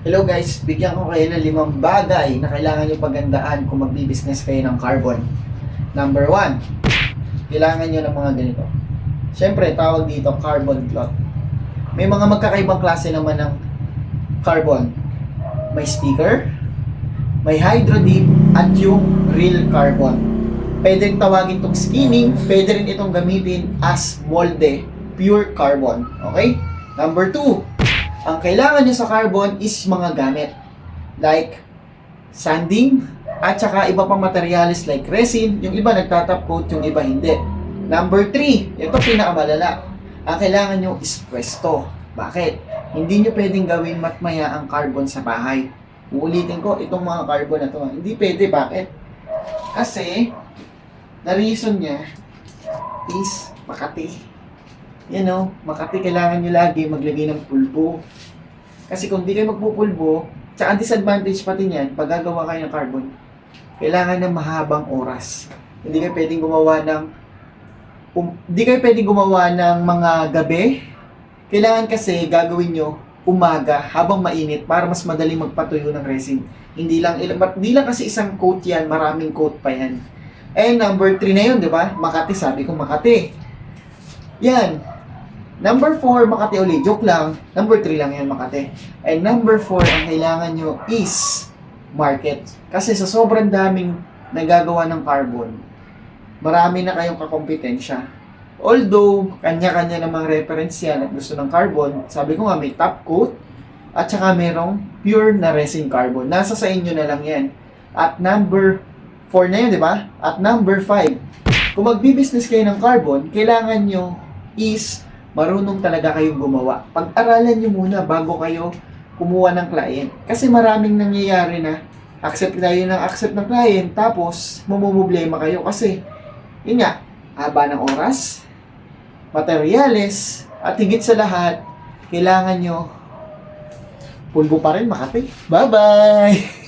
Hello guys, bigyan ko kayo ng 5 bagay na kailangan nyo pagandaan kung magbi-business kayo ng carbon. Number 1, kailangan nyo ng mga ganito. Siyempre, tawag dito carbon cloth. May mga magkakaibang klase naman ng carbon. May sticker, may hydro dip, at yung real carbon. Pwede rin tawagin itong skinning, pwede rin itong gamitin as molde, pure carbon. Okay? Number 2, ang kailangan nyo sa carbon is mga gamit like sanding at saka iba pang materials like resin. Yung iba nagtatop coat, yung iba hindi. Number 3, ito pinakamalala. Ang kailangan nyo is pwesto. Bakit? Hindi nyo pwedeng gawin matmaya ang carbon sa bahay. Uulitin ko, itong mga carbon na to. Hindi pwede. Bakit? Kasi, the reason niya is Makati. Yan o, Makati, kailangan nyo lagi maglagay ng pulbo. Kasi kung di kayo magpupulbo, tsaka disadvantage pati niyan, pag gagawa kayo ng carbon, kailangan ng mahabang oras. Hindi kayo pwedeng gumawa ng mga gabi. Kailangan kasi gagawin nyo umaga habang mainit para mas madaling magpatuyo ng resin. Hindi lang kasi isang coat yan, maraming coat pa yan. And number 3 na yun, di ba? Makati, sabi ko Makati. Yan. Number 4, Makati ulit. Joke lang. Number 3 lang yan, Makati. And number 4, ang kailangan nyo is market. Kasi sa sobrang daming nagagawa ng carbon, marami na kayong kakompetensya. Although, kanya-kanya namang reference yan at gusto ng carbon, sabi ko nga may top coat at saka merong pure na resin carbon. Nasa sa inyo na lang yan. At number 4 na yun, di ba? At number 5, kung magbi-business kayo ng carbon, kailangan nyo is marunong talaga kayong gumawa. Pag-aralan nyo muna bago kayo kumuha ng client. Kasi maraming nangyayari na accept ng client, tapos mamumblema kayo. Kasi, yun nga, haba ng oras, materyales, at higit sa lahat, kailangan nyo pulbo pa rin, Makati. Bye-bye!